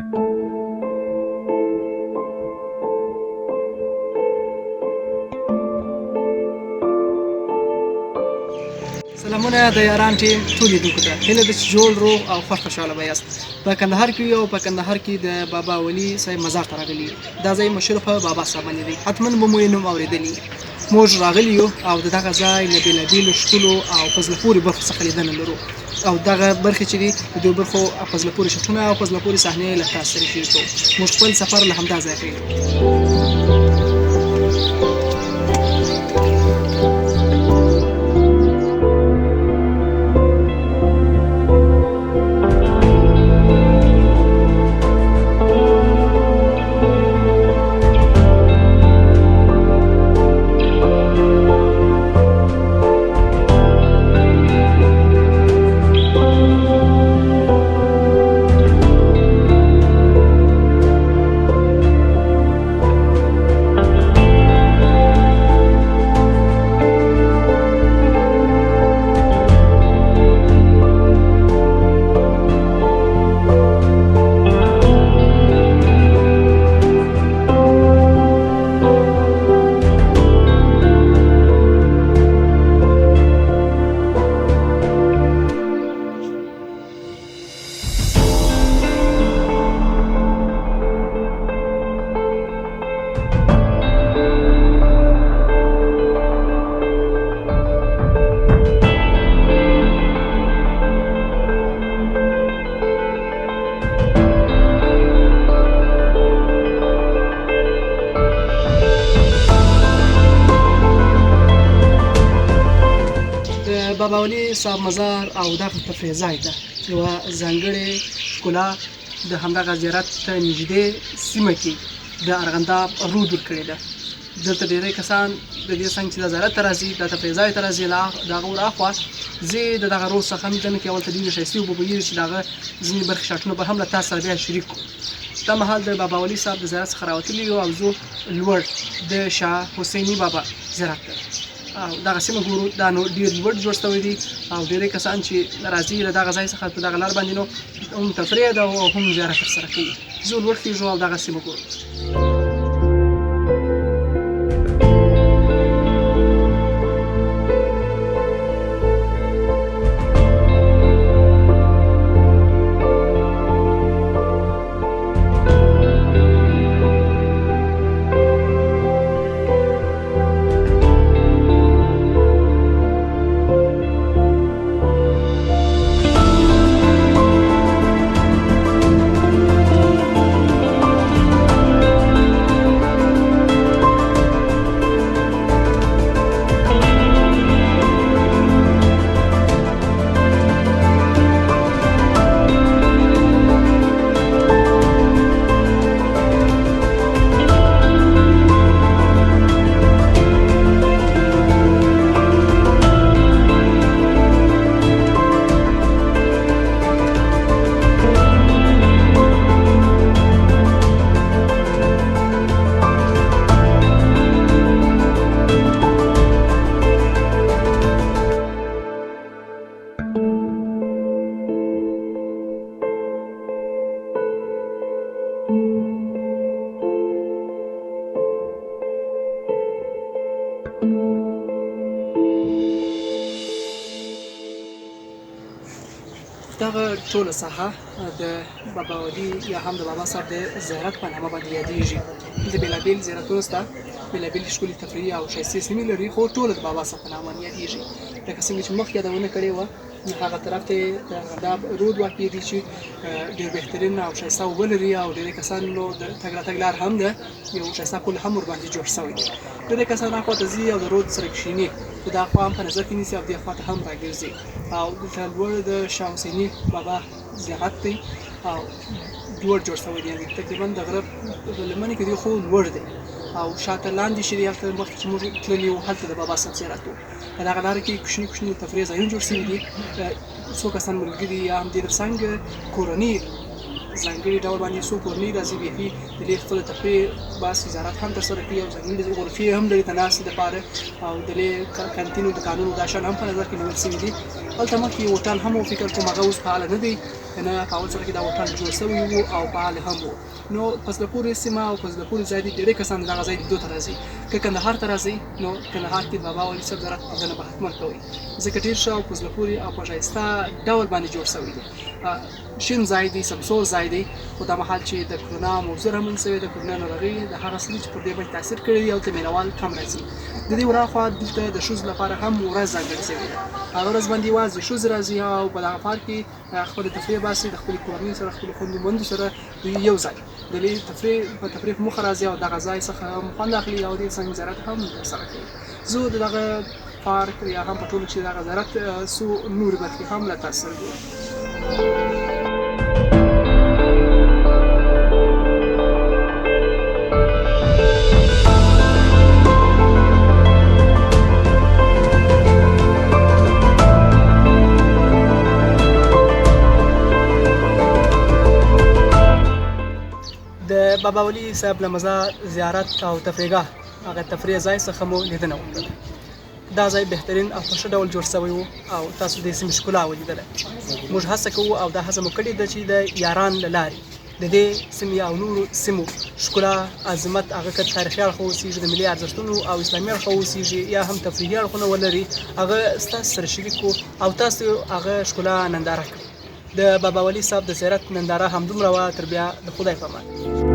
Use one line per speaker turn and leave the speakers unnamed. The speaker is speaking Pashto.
سلامونه د یاران ټیم ټول لیدونکو ته هیله ده چې جوړ روغ او خوښ خوشحاله به یاست. په کندهار کې یو په کندهار کې د بابا ولي صاحب مزار ته راغلي. دا ځای مشهور په بابا صاحب باندې دی. حتما به مو یې نوم اورېدلی. موږ راغلي یو او د دغه ځای له بېلابېلو ښکلو او په زړه پورې برخو څخه لیدنه لرو. او دغه برخې چې دي د دې برخو په زړه پورې شټونه او په زړه پورې صحنې له تاسو سره شریک کوو. موږ خپل سفر له همدا ځایه پیل بابا ولي صاحب مزار او دغه تفریح ځای ده یوه ځانګړې ښکلا د همدغه زیارت ته نږدې سیمه کې د ارغنداب رود ورکړې ده. دلته ډېری کسان د دې څنګ چې د زیارت ته راځي د تفریح ځای ته راځي د هغه وراخوا زه د دغه رود څخه هم دننه کې اول ته ډېرې ښایستې اوبه بهیږي چې د هغه ځینې برخې شاټونه به هم له تاسو سره بیا شریک کړو. دا مهال د بابا ولي صاحب د زیارت څخه راوتلي یو او زه لوړ د شاه حسیني بابا زیارت ته او دغه سیمه ګورو. دا نو ډېر لوړ جوړ شوی دي او ډېری کسان چې راځي له دغه ځای څخه په دغه لار باندې نو هم تفریح ده او هم زیارت ترسره کوي. زه لوړ خېږو او دغه سیمه ګورو. دغه ټوله ساحه د بابا ولي یا هم د بابا صاحب د زیارت په نامه باندې یادېږي. د بېلابېل زیارتونو شته، بېلابېل ښکلي تفریحي او ښایستې سیمې لري، خو ټوله د بابا صاحب په نامه باندې یادېږي. لکه څنګه چې مخکې یادونه کړې وه، هغه طرف ته د ارغنداب رود واقع دی چې ډېر بهترین او ښایسته اوبه لري او ډېری کسانو د تګ راتګ لار هم ده، یو ښایسته پل هم ورباندې جوړ شوی دی. ډېری کسان هاخوا ته ځي او د رود سره کښېني، خو دا خوا هم په نظر کې نیسي او دې خوا ته هم راګرځي. او دلته لوړ د شاه حسیني بابا زیارت دی او لوړ جوړ شوی دی، یعنې تقریبا د غره په لمنې کې دی خو لوړ دی او شاته لاندې چې دی هلته مخکې چې موږ تللي وو هلته د بابا صاحب زیارت و. په دغه لاره کې کوچني کوچني تفریح ځایونه جوړ شوي دي. څو کسان ملګري یا هم دې ترڅنګ کورنۍ ځانګړي ډول باندې څو کورنۍ راځي بیخي د دې خپله تفریح بس زیارت هم ترسره کوي او ځانګړي غرفې هم لري د ناستې دپاره او د دې کانتینو دکانونو دا شیان هم په نظر کې نیول شوي دي هلته مخکې هوټل هم و، فکر کوم هغه اوس فعاله نه دی، نه په اول سره کې دا هوټل جوړ شوی و او فعال هم و. نو په زړه پورې سیمه او په زړه پورې ځای دی، ډېری کسان دغه ځای لیدو ته راځي. که کندهار ته راځئ نو کندهار کې بابا والي صاحب زیارت لیدنه به حتما کوئ، ځکه ډېر ښه او په زړه پورې او په ښایسته ډول باندې جوړ شوی دی. شین ځای دی، سمسور ځای دی، خو دا مهال چې د کرونا موضوع رامنځته شوې، د کرونا ناروغۍ د هغه څه چې پر دې باندې تاثیر کړی دی او ته مینوال کم راځي. د دې وراخوا دلته د ښځو لپاره هم ورځ ځانګړې شوې ده. هغه ورځ باندې یوازې ښځې راځي او په دغه پارک کې خپلې تفریح باسي، د خپلې کورنۍ سره، خپلو خویندو میندو سره یو ځای د تفریح په موخه راځي او دغه ځای څخه خوند اخلي او دې څنګه زیارت هم ترسره کوي. زه د دغه پارک یا هم په ټوله کې دغه زیارت څو نورې برخې هم له تاسو سره ګورم. د بابا ولي صاحب له مزار زیارت او تفریحګاه هغه تفریح ځای څخه مو لیدنه وکړه. دا ځای بهترین او په ښه ډول جوړ شوی و او تاسو د سیمې ښکلا ولیدله. موږ هڅه کوو او دا هڅه مو کړې ده چې د یاران له لارې د دې سیمې او نورو سیمو ښکلا، عظمت، هغه که تاریخي اړخ واوسیږي، د ملي ارزښتونو او اسلامي اړخ واوسیږي یا هم تفریحي اړخونه ولري، هغه ستاسو سره شریک کړو او تاسو هغه ښکلا ننداره کړئ. د بابا ولي صاحب د زیارت ننداره همدومره وه. تر بیا د خدای په امان.